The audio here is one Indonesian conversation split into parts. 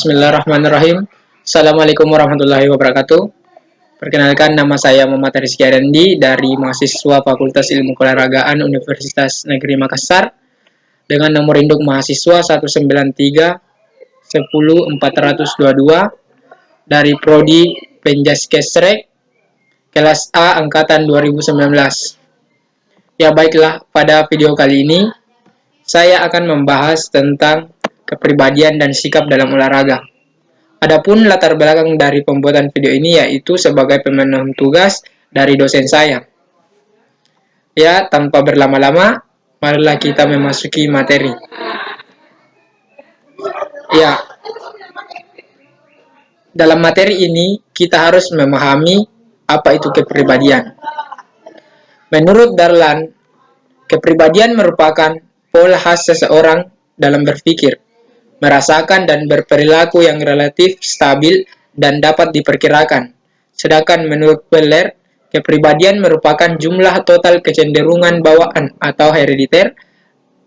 Bismillahirrahmanirrahim. Assalamualaikum warahmatullahi wabarakatuh. Perkenalkan, nama saya Muhammad Rizky Adendi dari mahasiswa Fakultas Ilmu Keolahragaan Universitas Negeri Makassar dengan nomor induk mahasiswa 193 10422 dari Prodi Penjaskesrek kelas A angkatan 2019. Ya baiklah, pada video kali ini saya akan membahas tentang kepribadian dan sikap dalam olahraga. Adapun latar belakang dari pembuatan video ini yaitu sebagai pemenuhan tugas dari dosen saya. Ya, tanpa berlama-lama, marilah kita memasuki materi. Ya, dalam materi ini kita harus memahami apa itu kepribadian. Menurut Darlan, kepribadian merupakan pola khas seseorang dalam berpikir, merasakan dan berperilaku yang relatif stabil dan dapat diperkirakan. Sedangkan menurut Weller, kepribadian merupakan jumlah total kecenderungan bawaan atau herediter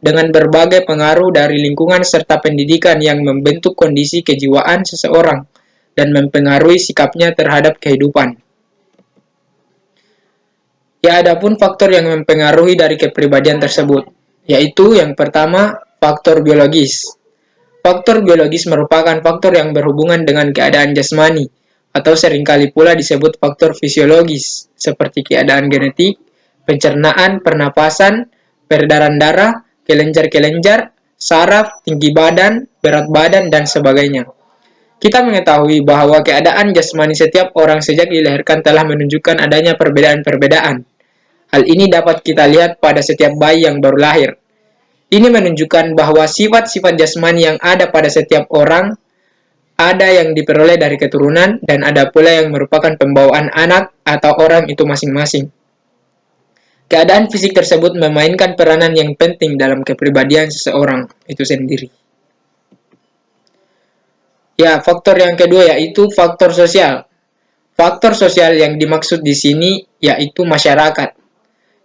dengan berbagai pengaruh dari lingkungan serta pendidikan yang membentuk kondisi kejiwaan seseorang dan mempengaruhi sikapnya terhadap kehidupan. Ya, adapun faktor yang mempengaruhi dari kepribadian tersebut, yaitu yang pertama, faktor biologis. Faktor biologis merupakan faktor yang berhubungan dengan keadaan jasmani, atau seringkali pula disebut faktor fisiologis, seperti keadaan genetik, pencernaan, pernapasan, peredaran darah, kelenjar-kelenjar, saraf, tinggi badan, berat badan, dan sebagainya. Kita mengetahui bahwa keadaan jasmani setiap orang sejak dilahirkan telah menunjukkan adanya perbedaan-perbedaan. Hal ini dapat kita lihat pada setiap bayi yang baru lahir. Ini menunjukkan bahwa sifat-sifat jasmani yang ada pada setiap orang ada yang diperoleh dari keturunan dan ada pula yang merupakan pembawaan anak atau orang itu masing-masing. Keadaan fisik tersebut memainkan peranan yang penting dalam kepribadian seseorang itu sendiri. Ya, faktor yang kedua yaitu faktor sosial. Faktor sosial yang dimaksud di sini yaitu masyarakat,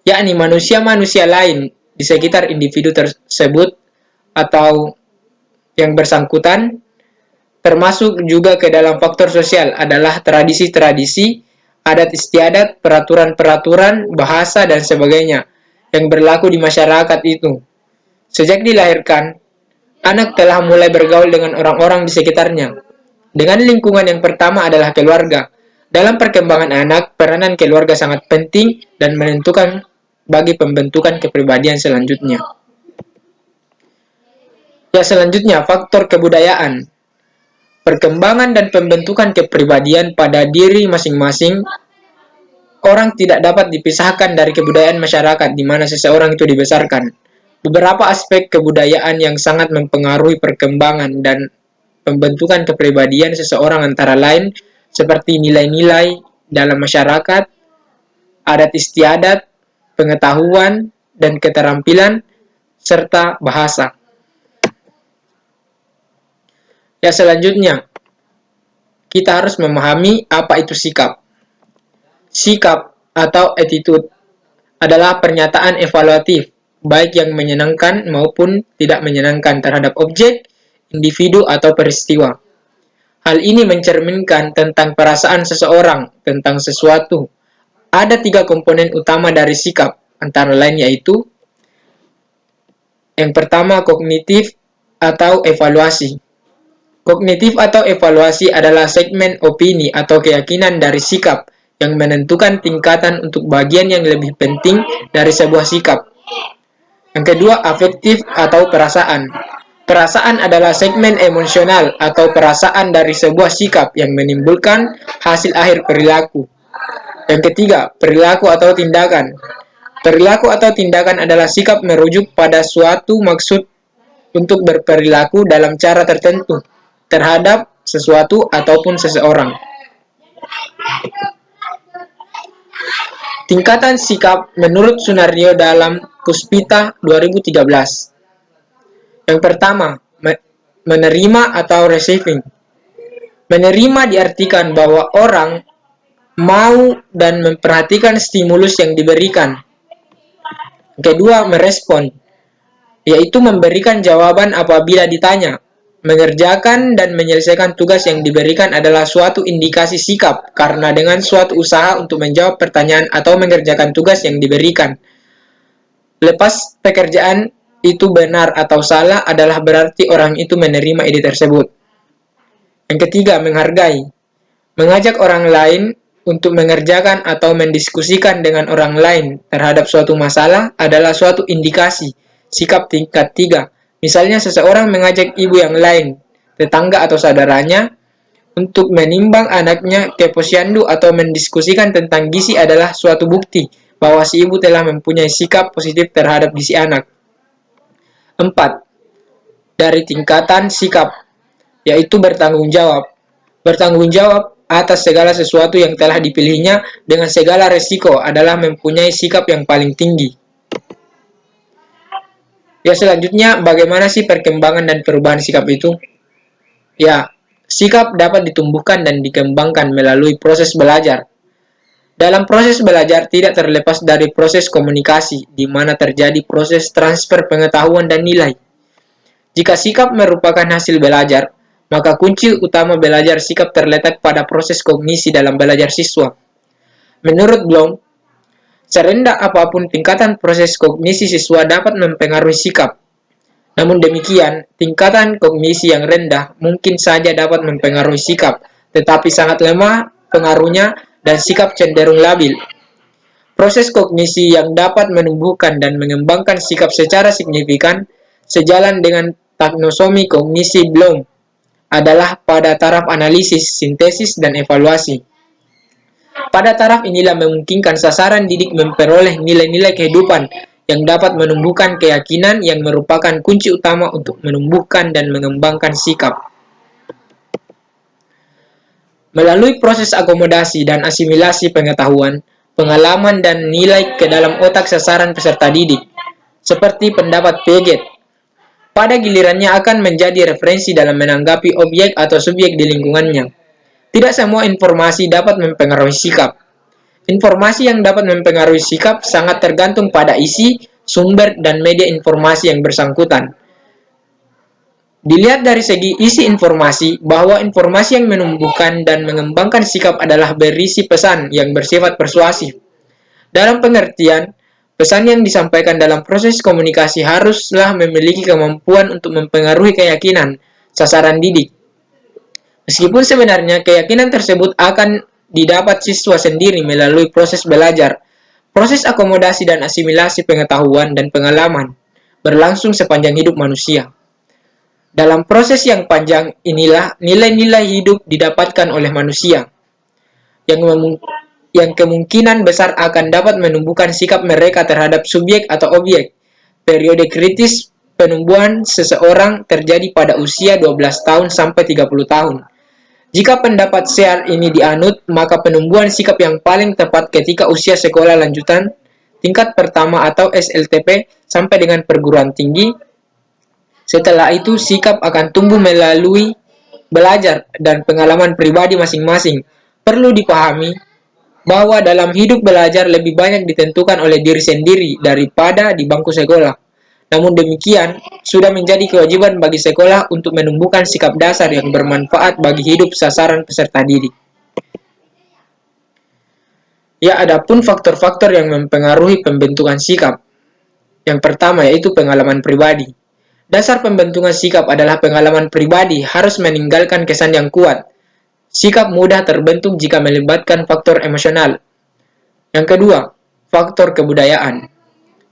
yakni manusia-manusia lain di sekitar individu tersebut atau yang bersangkutan, termasuk juga ke dalam faktor sosial adalah tradisi-tradisi, adat istiadat, peraturan-peraturan, bahasa, dan sebagainya yang berlaku di masyarakat itu. Sejak dilahirkan, anak telah mulai bergaul dengan orang-orang di sekitarnya. Dengan lingkungan yang pertama adalah keluarga. Dalam perkembangan anak, peranan keluarga sangat penting dan menentukan bagi pembentukan kepribadian selanjutnya. Ya, selanjutnya faktor kebudayaan. Perkembangan dan pembentukan kepribadian pada diri masing-masing orang tidak dapat dipisahkan dari kebudayaan masyarakat di mana seseorang itu dibesarkan. Beberapa aspek kebudayaan yang sangat mempengaruhi perkembangan dan pembentukan kepribadian seseorang antara lain seperti nilai-nilai dalam masyarakat, adat istiadat, pengetahuan dan keterampilan, serta bahasa. Ya, selanjutnya, kita harus memahami apa itu sikap. Sikap atau attitude adalah pernyataan evaluatif, baik yang menyenangkan maupun tidak menyenangkan terhadap objek, individu, atau peristiwa. Hal ini mencerminkan tentang perasaan seseorang tentang sesuatu. Ada 3 komponen utama dari sikap, antara lain yaitu yang pertama, kognitif atau evaluasi. Kognitif atau evaluasi adalah segmen opini atau keyakinan dari sikap yang menentukan tingkatan untuk bagian yang lebih penting dari sebuah sikap. Yang kedua, afektif atau perasaan. Perasaan adalah segmen emosional atau perasaan dari sebuah sikap yang menimbulkan hasil akhir perilaku. Yang ketiga, perilaku atau tindakan. Perilaku atau tindakan adalah sikap merujuk pada suatu maksud untuk berperilaku dalam cara tertentu terhadap sesuatu ataupun seseorang. Tingkatan sikap menurut Sunario dalam Puspita 2013. Yang pertama, menerima atau receiving. Menerima diartikan bahwa orang mau dan memperhatikan stimulus yang diberikan. Kedua, merespon, yaitu memberikan jawaban apabila ditanya, mengerjakan dan menyelesaikan tugas yang diberikan adalah suatu indikasi sikap, karena dengan suatu usaha untuk menjawab pertanyaan atau mengerjakan tugas yang diberikan. Lepas pekerjaan itu benar atau salah adalah berarti orang itu menerima ide tersebut. Yang ketiga, menghargai. Mengajak orang lain untuk mengerjakan atau mendiskusikan dengan orang lain terhadap suatu masalah adalah suatu indikasi sikap tingkat 3. Misalnya seseorang mengajak ibu yang lain, tetangga atau saudaranya untuk menimbang anaknya ke posyandu atau mendiskusikan tentang gizi adalah suatu bukti bahwa si ibu telah mempunyai sikap positif terhadap gizi anak. 4. Dari tingkatan sikap, yaitu bertanggung jawab. Bertanggung jawab atas segala sesuatu yang telah dipilihnya dengan segala resiko adalah mempunyai sikap yang paling tinggi. Ya, selanjutnya, bagaimana sih perkembangan dan perubahan sikap itu? Ya, sikap dapat ditumbuhkan dan dikembangkan melalui proses belajar. Dalam proses belajar tidak terlepas dari proses komunikasi, di mana terjadi proses transfer pengetahuan dan nilai. Jika sikap merupakan hasil belajar, maka kunci utama belajar sikap terletak pada proses kognisi dalam belajar siswa. Menurut Bloom, serendah apapun tingkatan proses kognisi siswa dapat mempengaruhi sikap. Namun demikian, tingkatan kognisi yang rendah mungkin saja dapat mempengaruhi sikap, tetapi sangat lemah pengaruhnya dan sikap cenderung labil. Proses kognisi yang dapat menumbuhkan dan mengembangkan sikap secara signifikan, sejalan dengan taksonomi kognisi Bloom, adalah pada taraf analisis, sintesis, dan evaluasi. Pada taraf inilah memungkinkan sasaran didik memperoleh nilai-nilai kehidupan yang dapat menumbuhkan keyakinan yang merupakan kunci utama untuk menumbuhkan dan mengembangkan sikap. Melalui proses akomodasi dan asimilasi pengetahuan, pengalaman, dan nilai ke dalam otak sasaran peserta didik, seperti pendapat Piaget, pada gilirannya akan menjadi referensi dalam menanggapi objek atau subjek di lingkungannya. Tidak semua informasi dapat mempengaruhi sikap. Informasi yang dapat mempengaruhi sikap sangat tergantung pada isi, sumber, dan media informasi yang bersangkutan. Dilihat dari segi isi informasi, bahwa informasi yang menumbuhkan dan mengembangkan sikap adalah berisi pesan yang bersifat persuasif. Dalam pengertian, pesan yang disampaikan dalam proses komunikasi haruslah memiliki kemampuan untuk mempengaruhi keyakinan sasaran didik. Meskipun sebenarnya keyakinan tersebut akan didapat siswa sendiri melalui proses belajar, proses akomodasi dan asimilasi pengetahuan dan pengalaman berlangsung sepanjang hidup manusia. Dalam proses yang panjang inilah nilai-nilai hidup didapatkan oleh manusia, yang kemungkinan besar akan dapat menumbuhkan sikap mereka terhadap subjek atau objek. Periode kritis penumbuhan seseorang terjadi pada usia 12 tahun sampai 30 tahun. Jika pendapat Sear ini dianut, maka penumbuhan sikap yang paling tepat ketika usia sekolah lanjutan, tingkat pertama atau SLTP, sampai dengan perguruan tinggi. Setelah itu, sikap akan tumbuh melalui belajar dan pengalaman pribadi masing-masing. Perlu dipahami bahwa dalam hidup belajar lebih banyak ditentukan oleh diri sendiri daripada di bangku sekolah. Namun demikian, sudah menjadi kewajiban bagi sekolah untuk menumbuhkan sikap dasar yang bermanfaat bagi hidup sasaran peserta didik. Ya, adapun faktor-faktor yang mempengaruhi pembentukan sikap. Yang pertama yaitu pengalaman pribadi. Dasar pembentukan sikap adalah pengalaman pribadi harus meninggalkan kesan yang kuat. Sikap mudah terbentuk jika melibatkan faktor emosional. Yang kedua, faktor kebudayaan.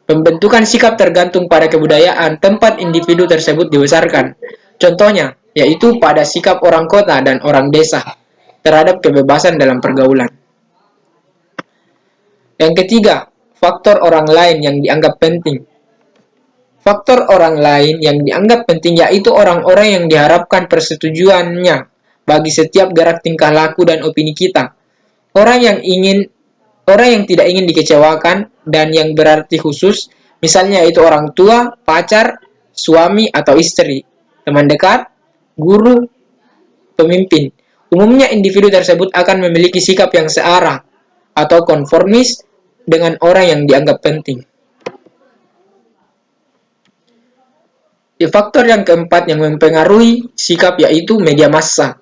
Pembentukan sikap tergantung pada kebudayaan tempat individu tersebut dibesarkan. Contohnya, yaitu pada sikap orang kota dan orang desa terhadap kebebasan dalam pergaulan. Yang ketiga, faktor orang lain yang dianggap penting. Faktor orang lain yang dianggap penting yaitu orang-orang yang diharapkan persetujuannya bagi setiap gerak tingkah laku dan opini kita. Orang yang tidak ingin dikecewakan dan yang berarti khusus, misalnya itu orang tua, pacar, suami atau istri, teman dekat, guru, pemimpin. Umumnya individu tersebut akan memiliki sikap yang searah atau konformis dengan orang yang dianggap penting. Faktor yang keempat yang mempengaruhi sikap yaitu media massa.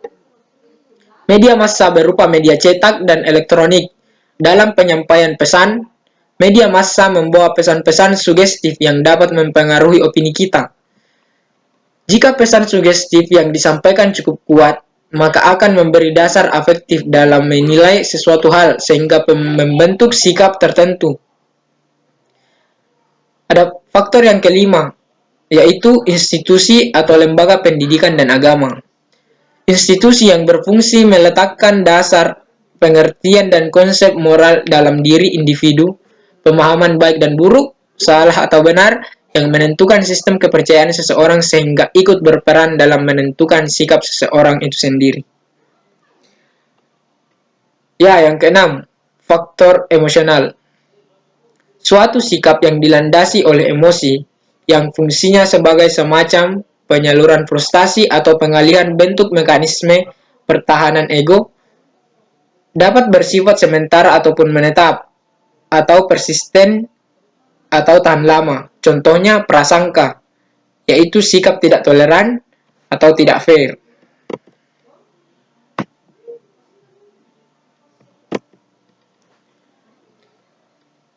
Media massa berupa media cetak dan elektronik. Dalam penyampaian pesan, media massa membawa pesan-pesan sugestif yang dapat mempengaruhi opini kita. Jika pesan sugestif yang disampaikan cukup kuat, maka akan memberi dasar afektif dalam menilai sesuatu hal sehingga membentuk sikap tertentu. Ada faktor yang kelima, yaitu institusi atau lembaga pendidikan dan agama. Institusi yang berfungsi meletakkan dasar pengertian dan konsep moral dalam diri individu, pemahaman baik dan buruk, salah atau benar, yang menentukan sistem kepercayaan seseorang sehingga ikut berperan dalam menentukan sikap seseorang itu sendiri. Ya, yang keenam, faktor emosional. Suatu sikap yang dilandasi oleh emosi, yang fungsinya sebagai semacam penyaluran frustasi atau pengalihan bentuk mekanisme pertahanan ego, dapat bersifat sementara ataupun menetap, atau persisten atau tahan lama. Contohnya prasangka, yaitu sikap tidak toleran atau tidak fair.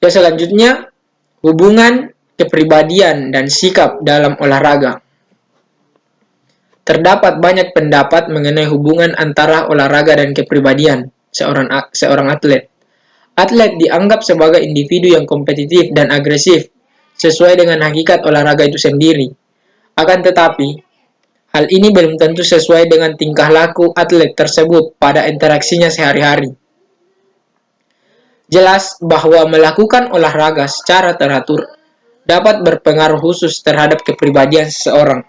Selanjutnya, hubungan kepribadian dan sikap dalam olahraga. Terdapat banyak pendapat mengenai hubungan antara olahraga dan kepribadian seorang atlet. Atlet dianggap sebagai individu yang kompetitif dan agresif, sesuai dengan hakikat olahraga itu sendiri. Akan tetapi, hal ini belum tentu sesuai dengan tingkah laku atlet tersebut pada interaksinya sehari-hari. Jelas bahwa melakukan olahraga secara teratur dapat berpengaruh khusus terhadap kepribadian seseorang.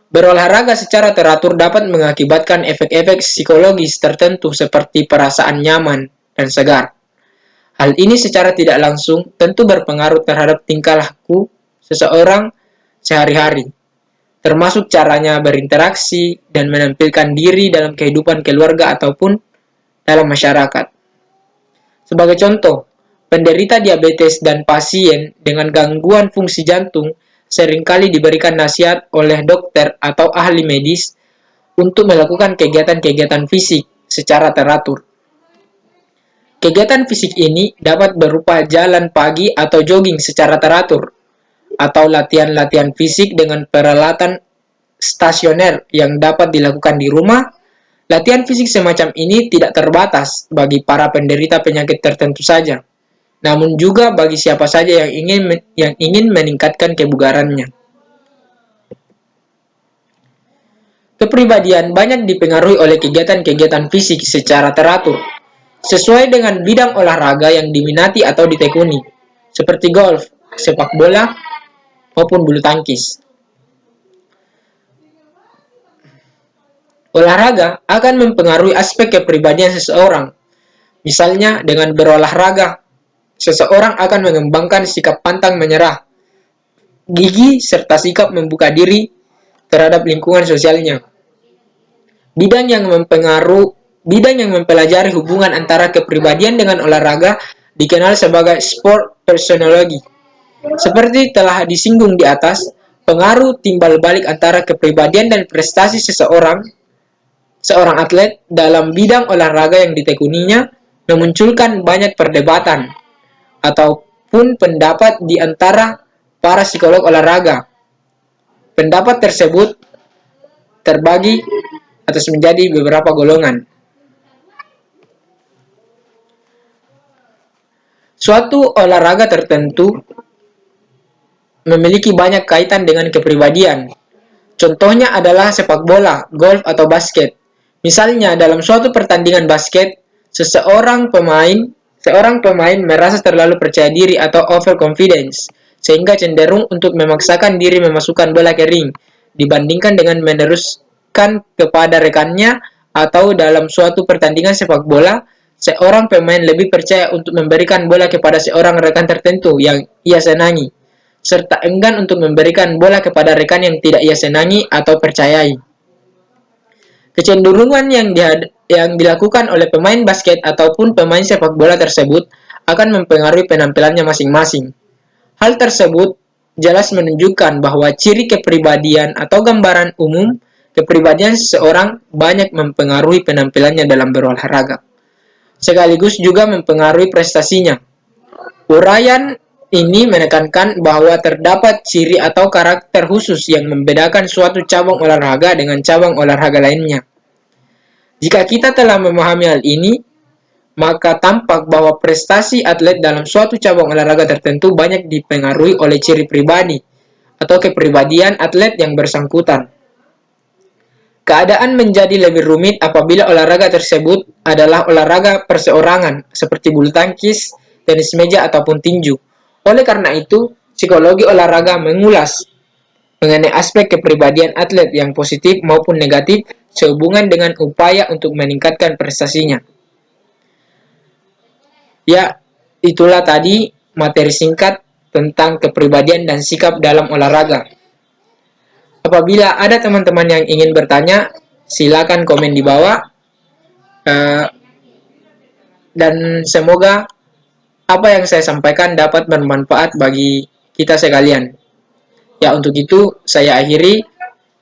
Berolahraga secara teratur dapat mengakibatkan efek-efek psikologis tertentu seperti perasaan nyaman dan segar. Hal ini secara tidak langsung tentu berpengaruh terhadap tingkah laku seseorang sehari-hari, termasuk caranya berinteraksi dan menampilkan diri dalam kehidupan keluarga ataupun dalam masyarakat. Sebagai contoh, penderita diabetes dan pasien dengan gangguan fungsi jantung seringkali diberikan nasihat oleh dokter atau ahli medis untuk melakukan kegiatan-kegiatan fisik secara teratur. Kegiatan fisik ini dapat berupa jalan pagi atau jogging secara teratur, atau latihan-latihan fisik dengan peralatan stasioner yang dapat dilakukan di rumah. Latihan fisik semacam ini tidak terbatas bagi para penderita penyakit tertentu saja, namun juga bagi siapa saja yang ingin meningkatkan kebugarannya. Kepribadian banyak dipengaruhi oleh kegiatan-kegiatan fisik secara teratur, sesuai dengan bidang olahraga yang diminati atau ditekuni, seperti golf, sepak bola, maupun bulu tangkis. Olahraga akan mempengaruhi aspek kepribadian seseorang. Misalnya, dengan berolahraga, seseorang akan mengembangkan sikap pantang menyerah, gigih, serta sikap membuka diri terhadap lingkungan sosialnya. Bidang yang mempelajari hubungan antara kepribadian dengan olahraga dikenal sebagai sport personology. Seperti telah disinggung di atas, pengaruh timbal balik antara kepribadian dan prestasi seorang atlet dalam bidang olahraga yang ditekuninya memunculkan banyak perdebatan ataupun pendapat di antara para psikolog olahraga. Pendapat tersebut terbagi atas menjadi beberapa golongan. Suatu olahraga tertentu memiliki banyak kaitan dengan kepribadian. Contohnya adalah sepak bola, golf, atau basket. Misalnya, dalam suatu pertandingan basket, seorang pemain merasa terlalu percaya diri atau overconfidence, sehingga cenderung untuk memaksakan diri memasukkan bola ke ring, dibandingkan dengan meneruskan kepada rekannya, atau dalam suatu pertandingan sepak bola, seorang pemain lebih percaya untuk memberikan bola kepada seorang rekan tertentu yang ia senangi, serta enggan untuk memberikan bola kepada rekan yang tidak ia senangi atau percayai. Kecenderungan yang dilakukan oleh pemain basket ataupun pemain sepak bola tersebut akan mempengaruhi penampilannya masing-masing. Hal tersebut jelas menunjukkan bahwa ciri kepribadian atau gambaran umum kepribadian seseorang banyak mempengaruhi penampilannya dalam berolahraga, sekaligus juga mempengaruhi prestasinya. Uraian ini menekankan bahwa terdapat ciri atau karakter khusus yang membedakan suatu cabang olahraga dengan cabang olahraga lainnya. Jika kita telah memahami hal ini, maka tampak bahwa prestasi atlet dalam suatu cabang olahraga tertentu banyak dipengaruhi oleh ciri pribadi atau kepribadian atlet yang bersangkutan. Keadaan menjadi lebih rumit apabila olahraga tersebut adalah olahraga perseorangan seperti bulu tangkis, tenis meja, ataupun tinju. Oleh karena itu, psikologi olahraga mengulas mengenai aspek kepribadian atlet yang positif maupun negatif sehubungan dengan upaya untuk meningkatkan prestasinya. Ya, itulah tadi materi singkat tentang kepribadian dan sikap dalam olahraga. Apabila ada teman-teman yang ingin bertanya, silakan komen di bawah. Dan semoga apa yang saya sampaikan dapat bermanfaat bagi kita sekalian. Ya, untuk itu saya akhiri.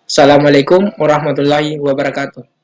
Assalamualaikum warahmatullahi wabarakatuh.